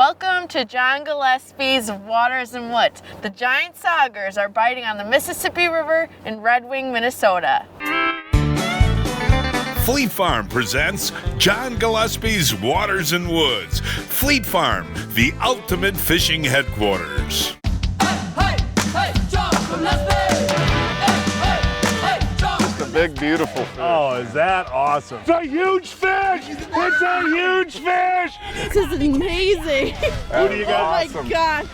Welcome to John Gillespie's Waters and Woods. The giant saugers are biting on the Mississippi River in Redwing, Minnesota. Fleet Farm presents John Gillespie's Waters and Woods. Fleet Farm, the ultimate fishing headquarters. Hey, John Gillespie! Hey, John! Just a big, beautiful fish. Oh, is that awesome? It's a huge fish! It's a huge fish! This is amazing. Who do you got? Oh my God.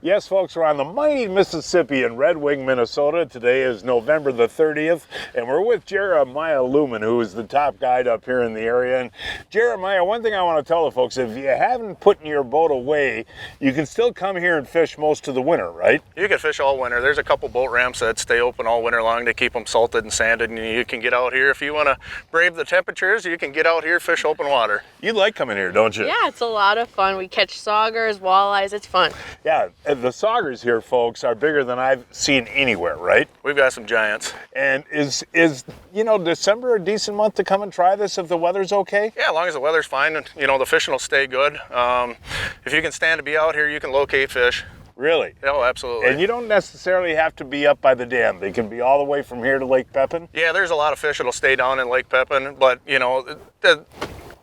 Yes, folks, we're on the mighty Mississippi in Redwing, Minnesota. Today is November the 30th, and we're with Jeremiah Luhmann, who is the top guide up here in the area. And Jeremiah, one thing I want to tell the folks, if you haven't put your boat away, you can still come here and fish most of the winter, right? You can fish all winter. There's a couple boat ramps that stay open all winter long to keep them salted and sanded, and you can get out here. If you want to brave the temperatures, you can get out here, fish open water. You like coming here, don't you? Yeah, it's a lot of fun. We catch saugers, walleyes, it's fun. Yeah, the saugers here, folks, are bigger than I've seen anywhere, right? We've got some giants. And is December a decent month to come and try this if the weather's okay? Yeah, as long as the weather's fine, and the fishing will stay good. If you can stand to be out here, you can locate fish. Really? Oh, absolutely. And you don't necessarily have to be up by the dam. They can be all the way from here to Lake Pepin? Yeah, there's a lot of fish that'll stay down in Lake Pepin, but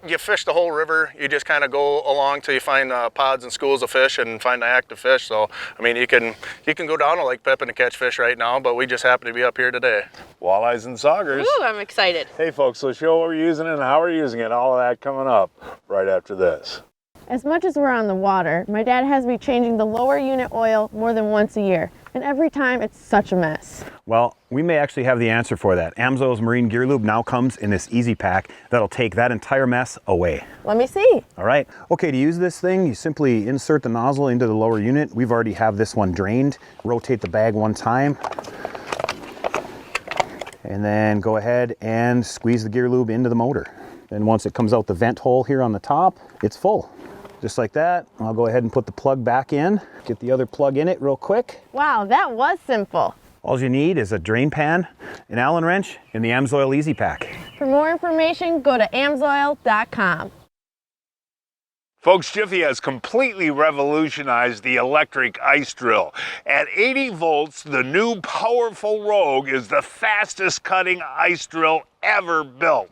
you fish the whole river. You just kind of go along till you find pods and schools of fish and find the active fish. So, I mean, you can go down to Lake Pepin to catch fish right now, but we just happen to be up here today. Walleyes and saugers. Ooh, I'm excited. Hey folks, so show what we're using and how we're using it. All of that coming up right after this. As much as we're on the water, my dad has me changing the lower unit oil more than once a year. And every time it's such a mess. Well, we may actually have the answer for that. Amsoil's Marine Gear Lube now comes in this easy pack that'll take that entire mess away. Let me see. All right. Okay, to use this thing, you simply insert the nozzle into the lower unit. We've already have this one drained. Rotate the bag one time. And then go ahead and squeeze the gear lube into the motor. And once it comes out the vent hole here on the top, it's full. Just like that. I'll go ahead and put the plug back in. Get the other plug in it real quick. Wow, that was simple. All you need is a drain pan, an Allen wrench, and the Amsoil Easy Pack. For more information, go to amsoil.com. Folks, Jiffy has completely revolutionized the electric ice drill. At 80 volts, the new powerful Rogue is the fastest cutting ice drill ever built.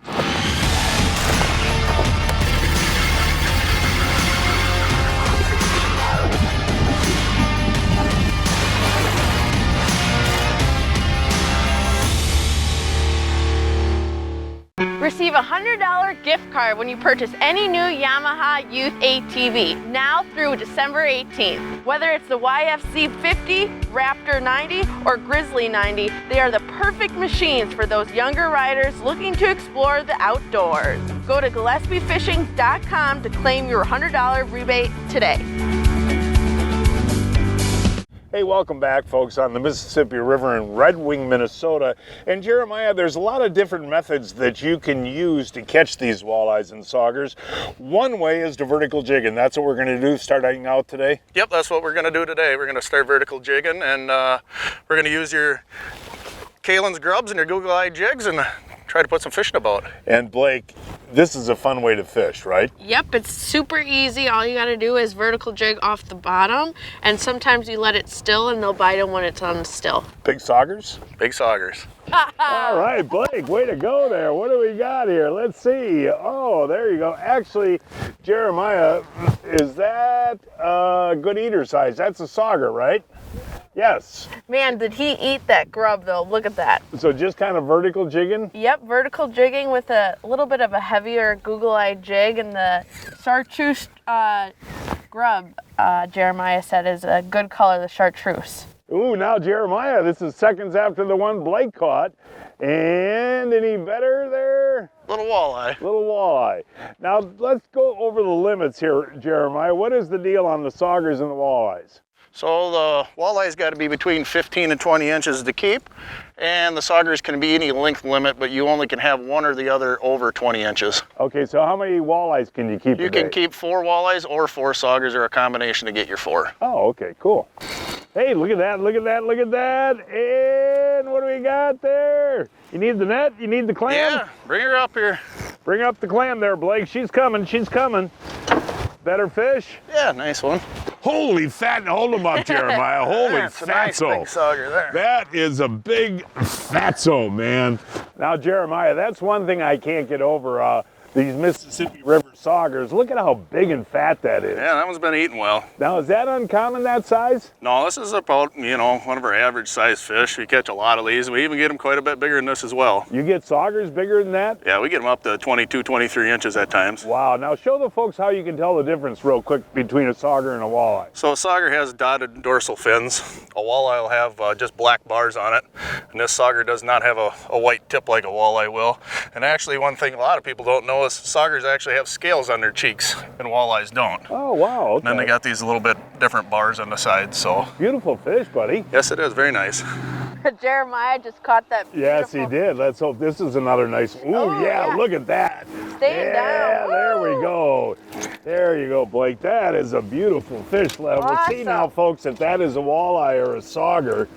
Receive a $100 gift card when you purchase any new Yamaha Youth ATV, now through December 18th. Whether it's the YFC 50, Raptor 90, or Grizzly 90, they are the perfect machines for those younger riders looking to explore the outdoors. Go to GillespieFishing.com to claim your $100 rebate today. Hey, welcome back, folks, on the Mississippi River in Redwing, Minnesota. And Jeremiah, there's a lot of different methods that you can use to catch these walleyes and saugers. One way is to vertical jigging. That's what we're going to do starting out today? Yep, that's what we're going to do today. We're going to start vertical jigging, and we're going to use your Kalin's grubs and your Google-eyed jigs and try to put some fish in the boat. And Blake, this is a fun way to fish, right? Yep, it's super easy. All you gotta do is vertical jig off the bottom, and sometimes you let it still and they'll bite them when it's on still. Big saugers? Big saugers. All right, Blake, way to go there. What do we got here? Let's see. Oh, there you go. Actually, Jeremiah, is that a good eater size? That's a sauger, right? Yes. Man, did he eat that grub though? Look at that. So just kind of vertical jigging? Yep, vertical jigging with a little bit of a heavier Google-eyed jig, and the chartreuse grub, Jeremiah said, is a good color, the chartreuse. Ooh, now Jeremiah, this is seconds after the one Blake caught. And any better there? Little walleye. Little walleye. Now let's go over the limits here, Jeremiah. What is the deal on the saugers and the walleyes? So the walleye's got to be between 15 and 20 inches to keep, and the saugers can be any length limit, but you only can have one or the other over 20 inches. Okay, so how many walleyes can you keep You today? can keep 4 walleyes or 4 saugers, or a combination to get your 4. Oh, okay, cool. Hey, look at that, look at that, look at that. And what do we got there? You need the net? You need the clam? Yeah, bring her up here. Bring up the clam there, Blake. She's coming, she's coming. Better fish? Yeah, nice one. Holy fat, hold them up, Jeremiah. Holy That's a nice big fatso. sauger there. That is a big fatso, man. Now, Jeremiah, that's one thing I can't get over. These Mississippi River saugers, look at how big and fat that is. Yeah, that one's been eating well. Now, is that uncommon, that size? No, this is about, you know, one of our average size fish. We catch a lot of these. We even get them quite a bit bigger than this as well. You get saugers bigger than that? Yeah, we get them up to 22, 23 inches at times. Wow, now show the folks how you can tell the difference real quick between a sauger and a walleye. So a sauger has dotted dorsal fins. A walleye will have just black bars on it. And this sauger does not have a white tip like a walleye will. And actually, one thing a lot of people don't know is saugers actually have scales on their cheeks and walleyes don't. Oh, wow, okay. And then they got these little bit different bars on the side, so. Beautiful fish, buddy. Yes, it is, very nice. Jeremiah just caught that Yes, he beautiful- did. Let's hope this is another nice one. Ooh, Oh, yeah, yeah. look at that. Staying Yeah, down. there we Woo! go. There you go, Blake. That is a beautiful fish. We'll see Awesome. now, folks, if that is a walleye or a sauger.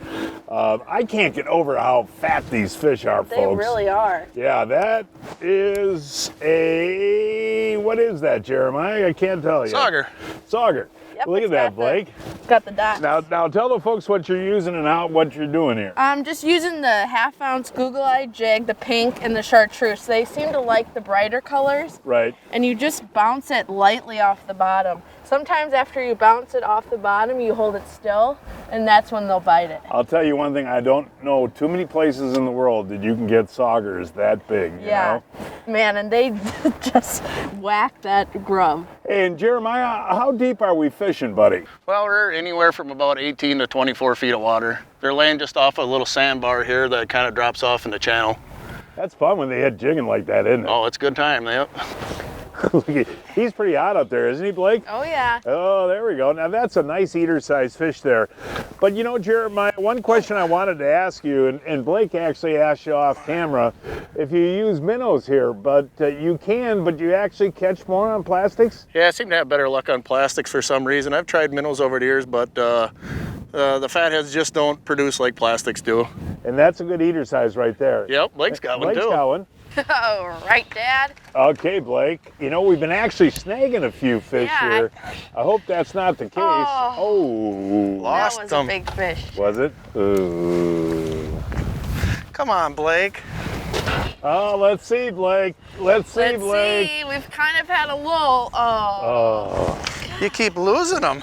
I can't get over how fat these fish are, They folks. really are. Yeah, that is a, what is that, Jeremiah? I can't tell you. Sauger. Sauger. Yep, Look at it's that, got the- Blake. It's got the dot. Now tell the folks what you're using and what you're doing here. I'm just using the half-ounce Google Eye jig, the pink, and the chartreuse. They seem to like the brighter colors, Right. and you just bounce it lightly off the bottom. Sometimes after you bounce it off the bottom, you hold it still, and that's when they'll bite it. I'll tell you one thing, I don't know too many places in the world that you can get saugers that big, you Yeah, know? man, and they just whack that grub. Hey, and Jeremiah, how deep are we fishing, buddy? Well, we're anywhere from about 18 to 24 feet of water. They're laying just off a little sandbar here that kind of drops off in the channel. That's fun when they hit jigging like that, isn't it? Oh, it's a good time, yep. He's pretty hot up there, isn't he, Blake? Oh yeah. Oh, there we go. Now that's a nice eater-sized fish there. But you know, Jeremiah, one question I wanted to ask you, and Blake actually asked you off camera, if you use minnows here, but you can, but you actually catch more on plastics? Yeah, I seem to have better luck on plastics for some reason. I've tried minnows over the years, but the fatheads just don't produce like plastics do. And that's a good eater size right there. Yep, Blake's got one Blake's too. got one. All right, Dad. Okay, Blake. You know, we've been actually snagging a few fish Yeah, here. I hope that's not the case. Oh, Lost that was them. a big fish. was it? Ooh. Come on, Blake. Oh, let's see, Blake. Let's see, Let's Blake. see. We've kind of had a lull. Oh. Oh, You keep losing them.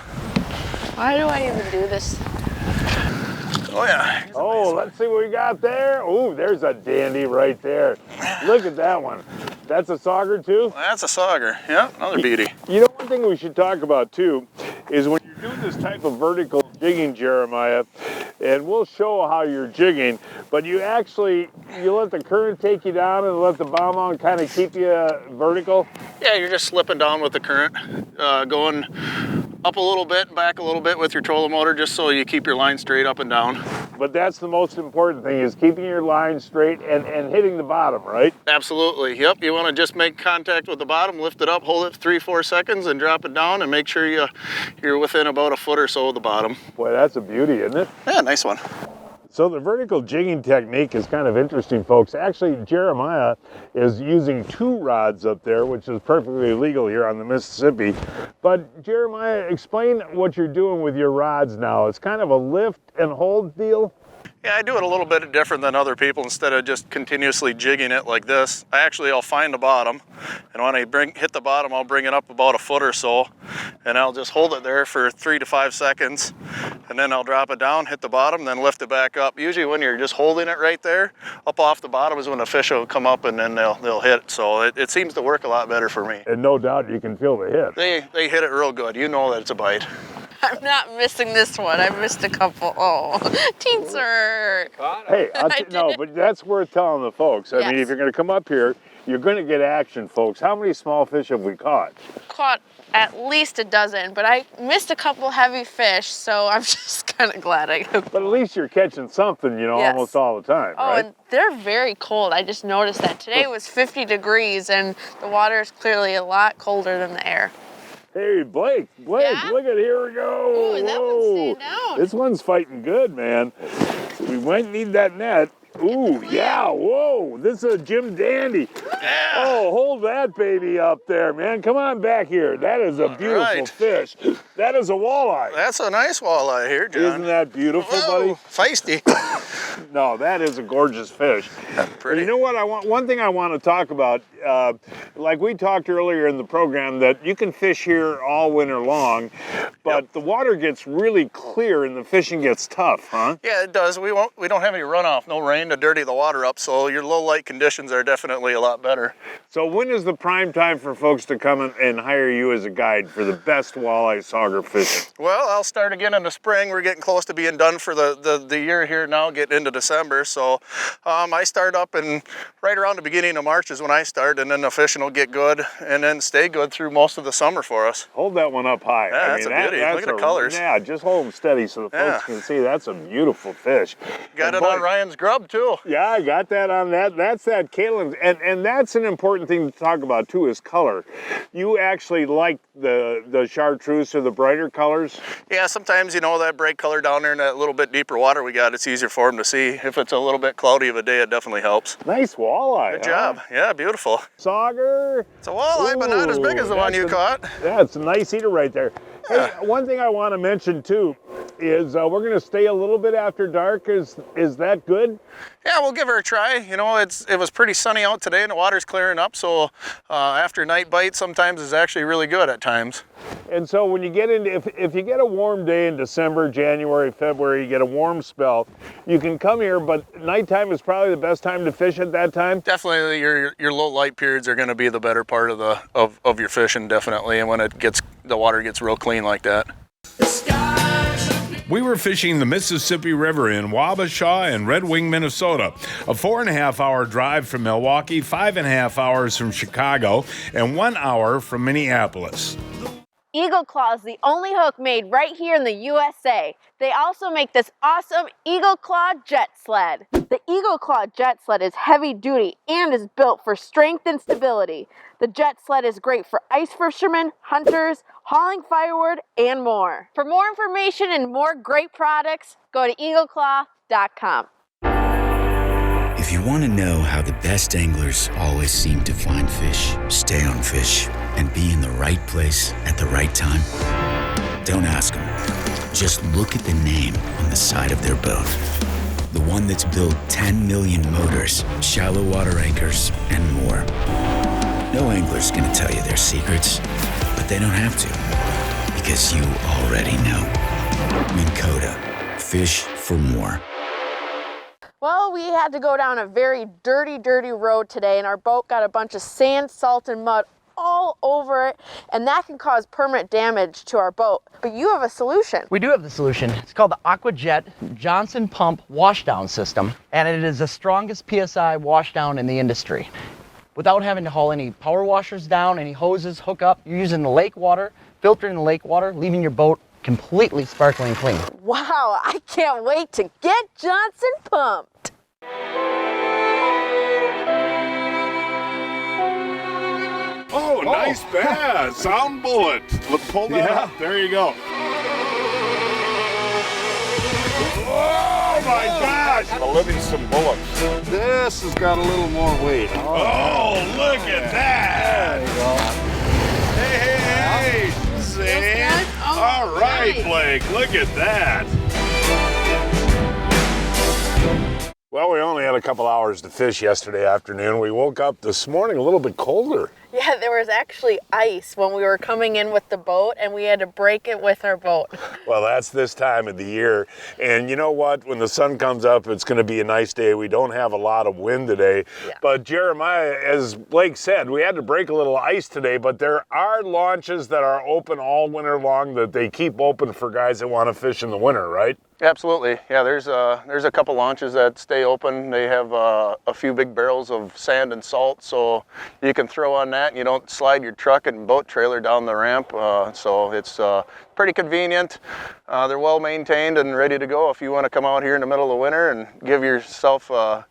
Why do I even do this? Oh yeah. Here's a oh, nice one. let's see what we got there. Oh, there's a dandy right there. Look at that one. That's a sauger too? That's a sauger. Yeah, another beauty. You know, one thing we should talk about too is when you're doing this type of vertical jigging, Jeremiah, and we'll show how you're jigging, but you let the current take you down and let the bomb on kind of keep you vertical. Yeah, you're just slipping down with the current, going up a little bit, back a little bit with your trolling motor, just so you keep your line straight up and down. But that's the most important thing, is keeping your line straight and hitting the bottom, right? Absolutely. Yep. You want to just make contact with the bottom, lift it up, hold it 3-4 seconds, and drop it down, and make sure you're within about a foot or so of the bottom. Boy, that's a beauty, isn't it? Yeah, nice one. So the vertical jigging technique is kind of interesting, folks. Actually, Jeremiah is using 2 rods up there, which is perfectly legal here on the Mississippi. But Jeremiah, explain what you're doing with your rods now. It's kind of a lift and hold deal. Yeah, I do it a little bit different than other people. Instead of just continuously jigging it like this, I'll find the bottom, and when I hit the bottom, I'll bring it up about a foot or so, and I'll just hold it there for 3 to 5 seconds, and then I'll drop it down, hit the bottom, then lift it back up. Usually when you're just holding it right there, up off the bottom is when the fish will come up and then they'll hit. So it seems to work a lot better for me. And no doubt you can feel the hit. They hit it real good. You know that it's a bite. I'm not missing this one. I missed a couple. Oh, teens hurt. Hey, no, but that's worth telling the folks. I mean, Yes. if you're going to come up here, you're going to get action, folks. How many small fish have we caught? Caught at least a dozen, but I missed a couple heavy fish, so I'm just kind of glad I. But at least you're catching something, you know, Yes. almost all the time, Oh, right? and they're very cold. I just noticed that today was 50 degrees, and the water is clearly a lot colder than the air. Hey, Blake, Yeah? look at, here we go. Ooh, that one's staying down. This one's fighting good, man. We might need that net. Ooh, yeah, whoa, this is a Jim Dandy. Yeah. Oh, hold that baby up there, man. Come on back here. That is a beautiful right. fish. That is a walleye. That's a nice walleye here, John. Isn't that beautiful, buddy? Whoa, feisty. No, that is a gorgeous fish. Pretty. You know what? One thing I want to talk about, like we talked earlier in the program, that you can fish here all winter long, but the water gets really clear and the fishing gets tough, huh? Yeah, it does. We don't have any runoff, no rain to dirty the water up, so your low light conditions are definitely a lot better. So when is the prime time for folks to come and hire you as a guide for the best walleye sauger fishing? Well, I'll start again in the spring. We're getting close to being done for the year here now, getting into December. So I start up, and right around the beginning of March is when I start, and then the fishing will get good and then stay good through most of the summer for us. Hold that one up high. Yeah, that's a beauty. Look at the colors. Yeah, just hold them steady so the folks can see. That's a beautiful fish. Got it on Ryan's grub too. Yeah, I got that on that. That's that Kalin. And that's an important thing to talk about too, is color. You actually like the chartreuse or the brighter colors? Yeah, sometimes, you know, that bright color down there in that little bit deeper water we got, it's easier for them to see. If it's a little bit cloudy of a day, it definitely helps. Nice walleye. Good job. Yeah, beautiful. Sauger. It's a walleye, but not as big as the one you caught. Yeah, it's a nice eater right there. Hey, one thing I want to mention too is we're going to stay a little bit after dark. Is that good? Yeah, we'll give her a try. You know, it was pretty sunny out today and the water's clearing up, so after night bite sometimes is actually really good at times. And so when you get into, if you get a warm day in December, January, February, you get a warm spell, you can come here, but nighttime is probably the best time to fish at that time? Definitely your low light periods are going to be the better part of your fishing, definitely, and when the water gets real clean like that. We were fishing the Mississippi River in Wabasha and Redwing, Minnesota. A 4.5 hour drive from Milwaukee, 5.5 hours from Chicago, and 1 hour from Minneapolis. Eagle Claw is the only hook made right here in the USA. They also make this awesome Eagle Claw jet sled. The Eagle Claw jet sled is heavy duty and is built for strength and stability. The jet sled is great for ice fishermen, hunters, hauling firewood, and more. For more information and more great products, go to eagleclaw.com. If you want to know how the best anglers always seem to find fish, stay on fish, and be in the right place at the right time, don't ask them. Just look at the name on the side of their boat. The one that's built 10 million motors, shallow water anchors, and more. No angler's gonna tell you their secrets, but they don't have to, because you already know. Minn Kota, fish for more. Well, we had to go down a very dirty road today, and our boat got a bunch of sand, salt, and mud all over it, and that can cause permanent damage to our boat. But you have a solution. We do have the solution. It's called the AquaJet Johnson Pump Washdown System, and it is the strongest PSI washdown in the industry. Without having to haul any power washers down, any hoses, hook up, you're using the lake water, filtering the lake water, leaving your boat completely sparkling clean. Wow, I can't wait to get Johnson pumped. Oh, nice bass. Sound bullet. Pull that up. There you go. Oh my gosh. The Livingston bullets. This has got a little more weight. Oh, look at that. There you go. Hey. See? All right, nice. Blake. Look at that. Well, we only had a couple hours to fish yesterday afternoon. We woke up this morning a little bit colder. Yeah, there was actually ice when we were coming in with the boat, and we had to break it with our boat. Well, that's this time of the year. And you know what? When the sun comes up, it's going to be a nice day. We don't have a lot of wind today. Yeah. But Jeremiah, as Blake said, we had to break a little ice today, but there are launches that are open all winter long that they keep open for guys that want to fish in the winter, right? Absolutely. Yeah, there's a couple launches that stay open. They have a few big barrels of sand and salt, so you can throw on that, and you don't slide your truck and boat trailer down the ramp. So it's pretty convenient. They're well maintained and ready to go if you want to come out here in the middle of winter and give yourself a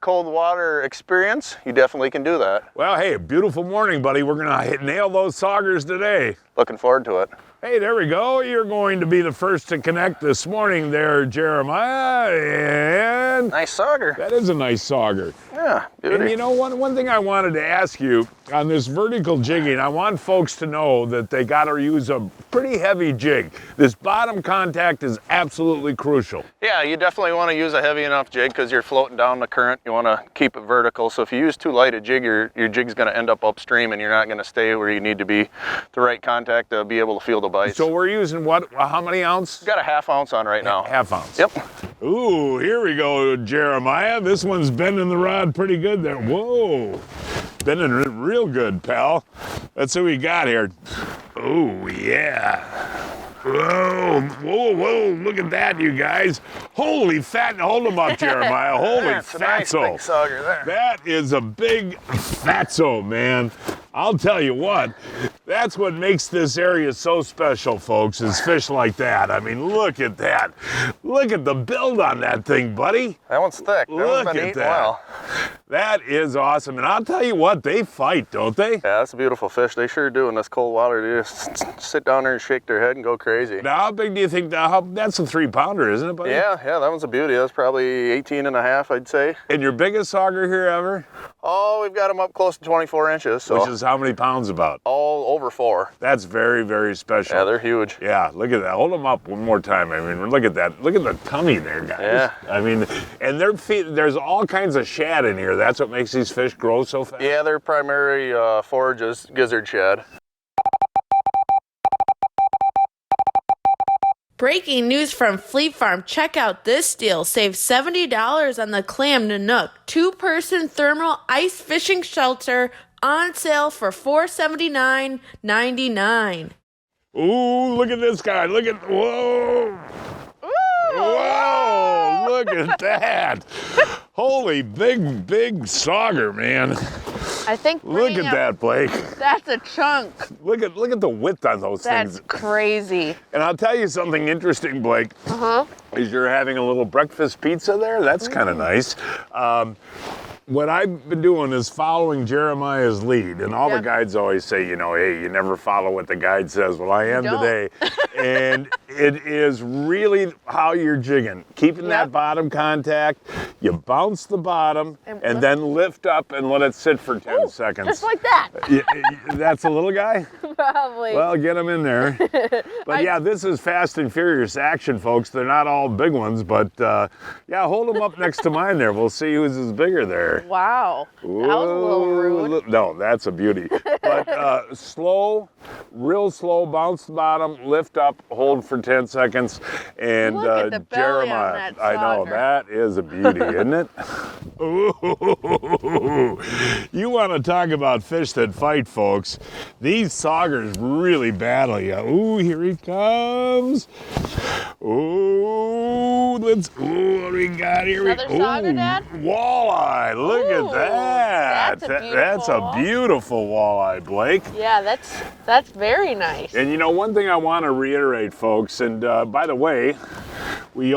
cold water experience. You definitely can do that. Well, hey, beautiful morning, buddy. We're gonna nail those saugers today. Looking forward to it. Hey, there we go. You're going to be the first to connect this morning there, Jeremiah. And nice sauger. That is a nice sauger. Yeah, beauty. And you know, one thing I wanted to ask you on this vertical jigging, I want folks to know that they got to use a pretty heavy jig. This bottom contact is absolutely crucial. Yeah, you definitely want to use a heavy enough jig because you're floating down the current. You want to keep it vertical. So if you use too light a jig, your jig's going to end up upstream and you're not going to stay where you need to be. The right contact to be able to feel the bites. So we're using what? How many ounce? Got a ½ ounce on right now. Half ounce. Yep. Ooh, here we go, Jeremiah. This one's bending the rod pretty good there. Whoa, bending real good, pal. Let's see what we got here. Oh, yeah. Whoa, whoa, whoa, look at that, you guys. Holy fat, hold them up, Jeremiah. Holy That's a nice fatso. big sauger there. That is a big fatso, man. I'll tell you what, that's what makes this area so special, folks, is fish like that. I mean, look at that. Look at the build on that thing, buddy. That one's thick. That Look one's been at eating that. well. That is awesome. And I'll tell you what, they fight, don't they? Yeah, that's a beautiful fish. They sure do in this cold water. They just sit down there and shake their head and go crazy. Now, how big do you think, that's a 3-pounder, isn't it, buddy? Yeah, that one's a beauty. That's probably 18 and a half, I'd say. And your biggest sauger here ever? Oh, we've got them up close to 24 inches. So. Which is how many pounds about? All over 4. That's very, very special. Yeah, they're huge. Yeah, look at that. Hold them up one more time. I mean, look at that. Look at the tummy there, guys. Yeah. I mean, and their feet, there's all kinds of shad in here. That's what makes these fish grow so fast. Yeah, their primary forage is gizzard shad. Breaking news from Fleet Farm. Check out this deal. Save $70 on the Clam Nanook 2-person thermal ice fishing shelter on sale for $479.99. Ooh, look at this guy. Look at, whoa. Whoa, look at that. Holy big sauger, man. I think Look at that, Blake. That's a chunk. Look at the width on those That's things. crazy. And I'll tell you something interesting, Blake. Is you're having a little breakfast pizza there. That's kind of nice. What I've been doing is following Jeremiah's lead, and all the guides always say, you know, hey, you never follow what the guide says. Well, I am today. And it is really how you're jigging. Keeping that bottom contact, you bounce the bottom, and then lift up and let it sit for 10 seconds. Just like that. That's a little guy? Probably. Well, get him in there. But yeah, this is fast and furious action, folks. They're not all big ones, but yeah, hold them up next to mine there. We'll see whose is bigger there. Wow. That was a little rude. No, that's a beauty. But slow, real slow, bounce the bottom, lift up, hold for 10 seconds. And Look at the belly on Jeremiah, that I know, sauger. that is a beauty, isn't it? Ooh, you want to talk about fish that fight, folks. These saugers really battle you. Ooh, here he comes. Ooh, what do we got here? Another sauger, Dad? Walleye, look Ooh, at that. that's a a beautiful walleye, Blake. Yeah, that's very nice. And you know, one thing I want to reiterate, folks, and by the way, we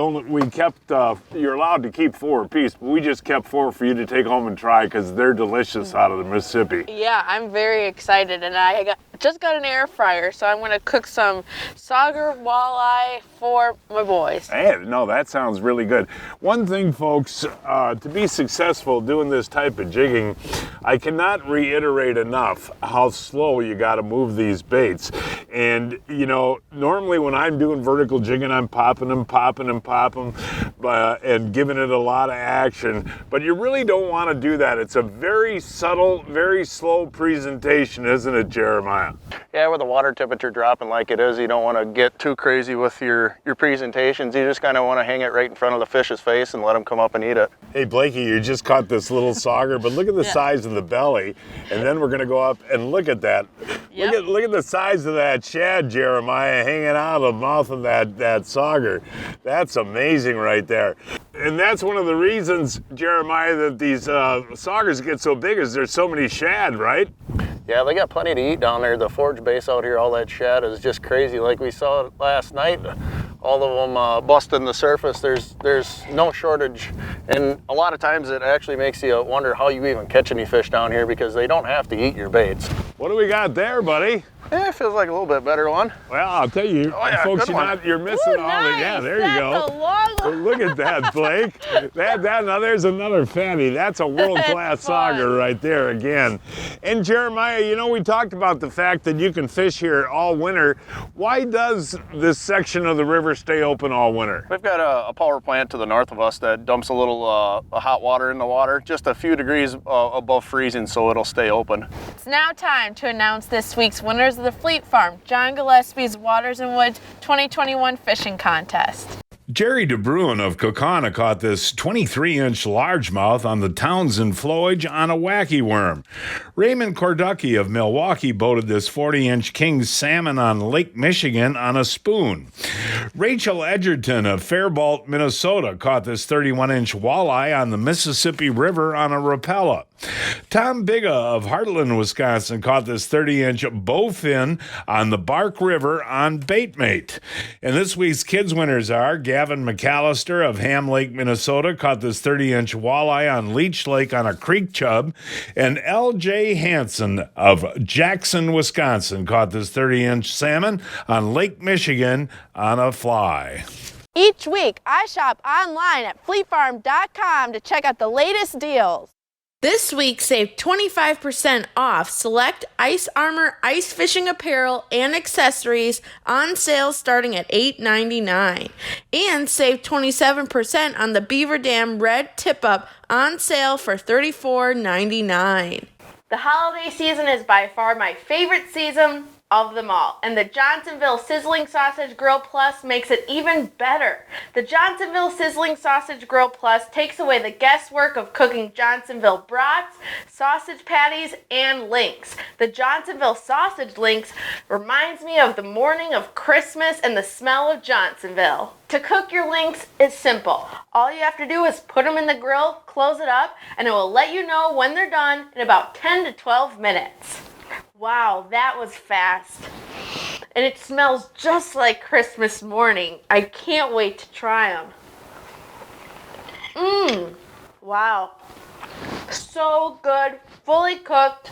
kept, you're allowed to keep 4 apiece, but we just kept 4 for you to take home and try because they're delicious out of the Mississippi. Yeah, I'm very excited, and I just got an air fryer, so I'm going to cook some sauger walleye for my boys. Hey, no, that sounds really good. One thing, folks, to be successful doing this type of jigging, I cannot reiterate enough how slow you got to move these baits. And, you know, normally when I'm doing vertical jigging, I'm popping them, and giving it a lot of action. But you really don't want to do that. It's a very subtle, very slow presentation, isn't it, Jeremiah? Yeah. Yeah, with the water temperature dropping like it is, you don't want to get too crazy with your presentations. You just kind of want to hang it right in front of the fish's face and let them come up and eat it. Hey Blakey, you just caught this little sauger, but look at the size of the belly. And then we're gonna go up and look at that. Yep. Look at the size of that shad, Jeremiah, hanging out of the mouth of that sauger. That's amazing right there. And that's one of the reasons, Jeremiah, that these saugers get so big is there's so many shad, right? Yeah, they got plenty to eat down there. The forage base out here, all that shad is just crazy. Like we saw last night, all of them busting the surface. There's no shortage. And a lot of times it actually makes you wonder how you even catch any fish down here because they don't have to eat your baits. What do we got there, buddy? Yeah, it feels like a little bit better one. Well, I'll tell you, folks, you're missing all the, yeah, there you go. That's a long one. Look at that, Blake. Now there's another fatty. That's a world-class sauger right there again. And Jeremiah, you know, we talked about the fact that you can fish here all winter. Why does this section of the river stay open all winter? We've got a power plant to the north of us that dumps a little hot water in the water, just a few degrees above freezing, so it'll stay open. It's now time to announce this week's winners of the Fleet Farm, John Gillespie's Waters and Woods 2021 Fishing Contest. Jerry DeBruin of Kokana caught this 23-inch largemouth on the Townsend flowage on a wacky worm. Raymond Korducky of Milwaukee boated this 40-inch king salmon on Lake Michigan on a spoon. Rachel Edgerton of Faribault, Minnesota caught this 31-inch walleye on the Mississippi River on a rapella. Tom Biga of Heartland, Wisconsin caught this 30-inch bowfin on the Bark River on Baitmate. And this week's kids winners are Gavin McAllister of Ham Lake, Minnesota caught this 30-inch walleye on Leech Lake on a creek chub, and L.J. Hansen of Jackson, Wisconsin caught this 30-inch salmon on Lake Michigan on a fly. Each week, I shop online at fleetfarm.com to check out the latest deals. This week, save 25% off select Ice Armor ice fishing apparel and accessories on sale starting at $8.99. And save 27% on the Beaver Dam Red Tip-Up on sale for $34.99. The holiday season is by far my favorite season of them all, and the Johnsonville Sizzling Sausage Grill Plus makes it even better. The Johnsonville Sizzling Sausage Grill Plus takes away the guesswork of cooking Johnsonville brats, sausage patties, and links. The Johnsonville Sausage Links reminds me of the morning of Christmas and the smell of Johnsonville. To cook your links is simple. All you have to do is put them in the grill, close it up, and it will let you know when they're done in about 10 to 12 minutes. Wow, that was fast. And it smells just like morning. I can't wait to try them. Wow. So good, fully cooked,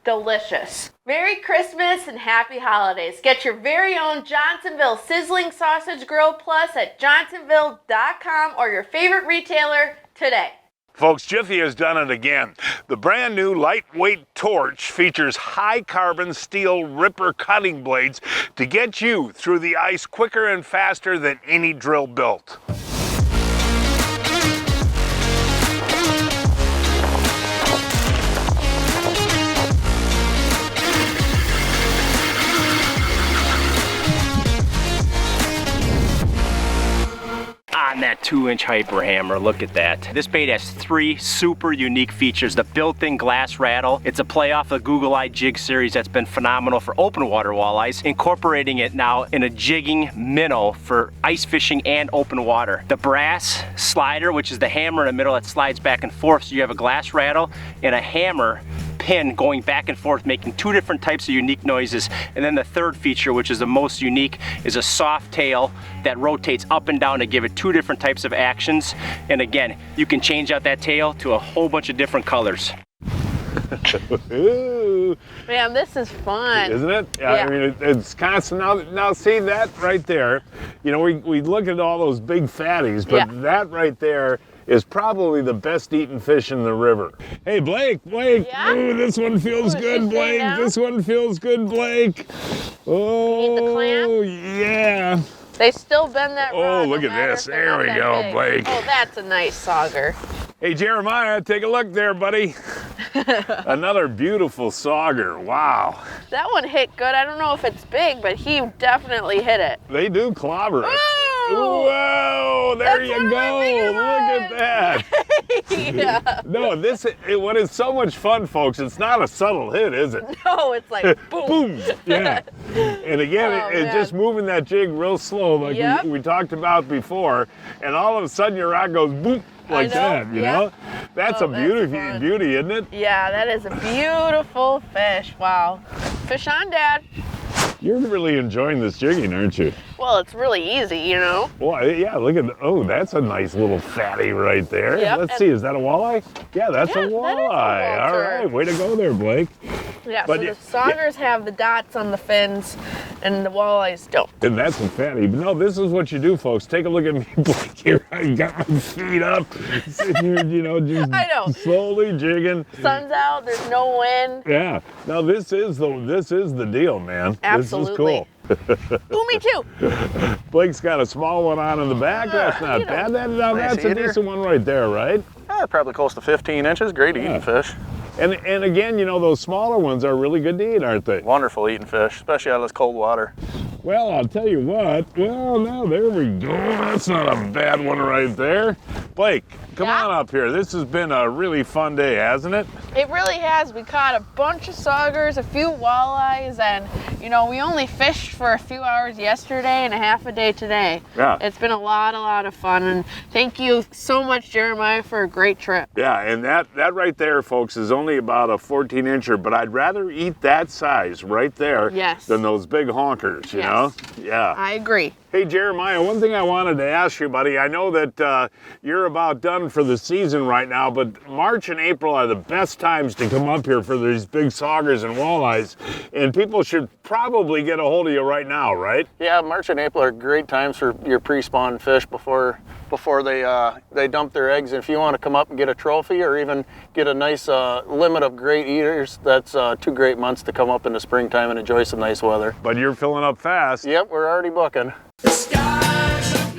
delicious. Merry Christmas and happy holidays. Get your very own Johnsonville Sizzling Sausage Grill Plus at johnsonville.com or your favorite retailer today. Folks, Jiffy has done it again. The brand new lightweight torch features high carbon steel ripper cutting blades to get you through the ice quicker and faster than any drill built. On that 2-inch hyper hammer, look at that. This bait has 3 super unique features. The built-in glass rattle. It's a play off the Google Eye Jig series that's been phenomenal for open water walleyes, incorporating it now in a jigging minnow for ice fishing and open water. The brass slider, which is the hammer in the middle that slides back and forth, so you have a glass rattle and a hammer pin going back and forth, making 2 different types of unique noises. And then the third feature, which is the most unique, is a soft tail that rotates up and down to give it 2 different types of actions. And again, you can change out that tail to a whole bunch of different colors. Man, this is fun. Isn't it? Yeah. I mean, it's constant. Now see that right there. You know, we look at all those big fatties, but that right there is probably the best eaten fish in the river. Hey, Blake, Yeah? ooh, this one feels good, Blake. This one feels good, Blake. Oh, You need the clam? yeah. They still bend that rod. Oh, look no at matter this. if they're There not we that go, big. Blake. Oh, that's a nice sauger. Hey, Jeremiah, take a look there, buddy. Another beautiful sauger. Wow. That one hit good. I don't know if it's big, but he definitely hit it. They do clobber it. Whoa! Whoa, there That's you one of my go. bigger Look at that. Yeah. No, what is so much fun, folks, it's not a subtle hit, is it? No, it's like boom. Boom. Yeah. And again, Oh, it's man. just moving that jig real slow, like Yep. we talked about before, and all of a sudden your rod goes boop like know, that, you yep. know? That's Oh, a that's fun. beauty, isn't it? Yeah, that is a beautiful fish. Wow. Fish on, Dad. You're really enjoying this jigging, aren't you? Well, it's really easy, you know. Well, yeah, look at, oh, that's a nice little fatty right there. Yep, Let's and- see, is that a walleye? Yeah, that's Yeah, a that is a walleye. All Walter. right, way to go there, Blake. Yeah, But so yeah, the saugers have the dots on the fins and the walleyes don't. And that's a fatty. But no, this is what you do, folks. Take a look at me, Blake. Here, I got my feet up, sitting here, you know, just I know. slowly jigging. Sun's out, there's no wind. Yeah. Now this is the deal, man. Absolutely. This is cool. Ooh, me too. Blake's got a small one on in the back. That's not you know. bad. Nice That's a eater. decent one right there, right? Probably close to 15 inches. Great eating fish. And again, you know, those smaller ones are really good to eat, aren't they? Wonderful eating fish, especially out of this cold water. Well, I'll tell you what. Well, no, there we go. That's not a bad one right there. Blake, come Yeah? on up here. This has been a really fun day, hasn't it? It really has. We caught a bunch of saugers, a few walleyes, and you know, we only fished for a few hours yesterday and a half a day today. Yeah. It's been a lot of fun, and thank you so much, Jeremiah, for a great trip. Yeah, and that right there, folks, is only about a 14-incher, but I'd rather eat that size right there Yes. than those big honkers, you Yes. know? Yeah. I agree. Hey, Jeremiah, one thing I wanted to ask you, buddy, I know that you're about done for the season right now, but March and April are the best times to come up here for these big saugers and walleyes, and people should probably get a hold of you right now, right? Yeah, March and April are great times for your pre-spawn fish before they dump their eggs. And if you want to come up and get a trophy or even get a nice limit of great eaters, that's 2 great months to come up in the springtime and enjoy some nice weather. But you're filling up fast. Yep, we're already booking.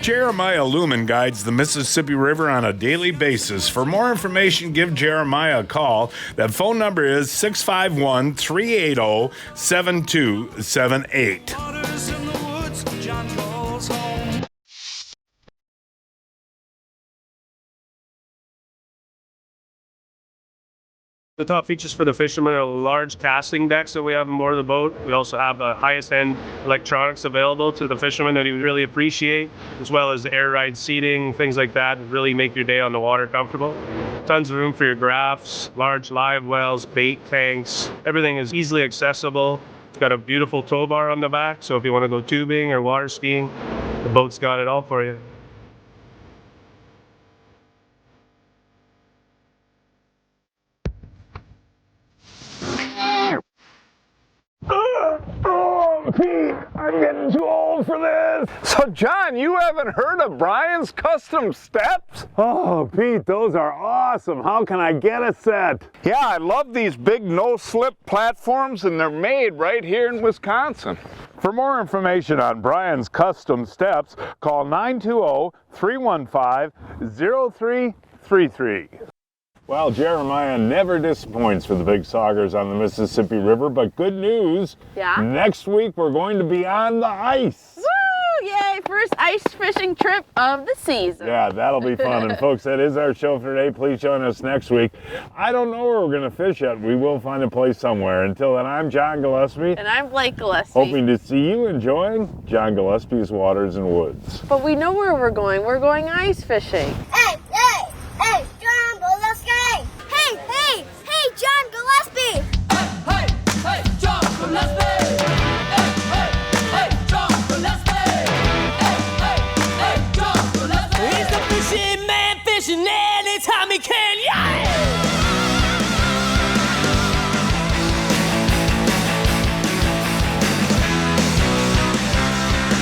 Jeremiah Luhmann guides the Mississippi River on a daily basis. For more information, give Jeremiah a call. That phone number is 651-380-7278. The top features for the fishermen are large casting decks that we have on board the boat. We also have the highest end electronics available to the fishermen that you really appreciate, as well as air ride seating, things like that, really make your day on the water comfortable. Tons of room for your graphs, large live wells, bait tanks. Everything is easily accessible. It's got a beautiful tow bar on the back, so if you want to go tubing or water skiing, the boat's got it all for you. Oh, Pete, I'm getting too old for this. So, John, you haven't heard of Brian's Custom Steps? Oh, Pete, those are awesome. How can I get a set? Yeah, I love these big no-slip platforms, and they're made right here in Wisconsin. For more information on Brian's Custom Steps, call 920-315-0333. Well, Jeremiah never disappoints for the big saugers on the Mississippi River, but good news. Yeah? Next week we're going to be on the ice. Woo! Yay! First ice fishing trip of the season. Yeah, that'll be fun. And folks, that is our show for today. Please join us next week. I don't know where we're going to fish yet. We will find a place somewhere. Until then, I'm John Gillespie. And I'm Blake Gillespie. Hoping to see you enjoying John Gillespie's Waters and Woods. But we know where we're going. We're going ice fishing.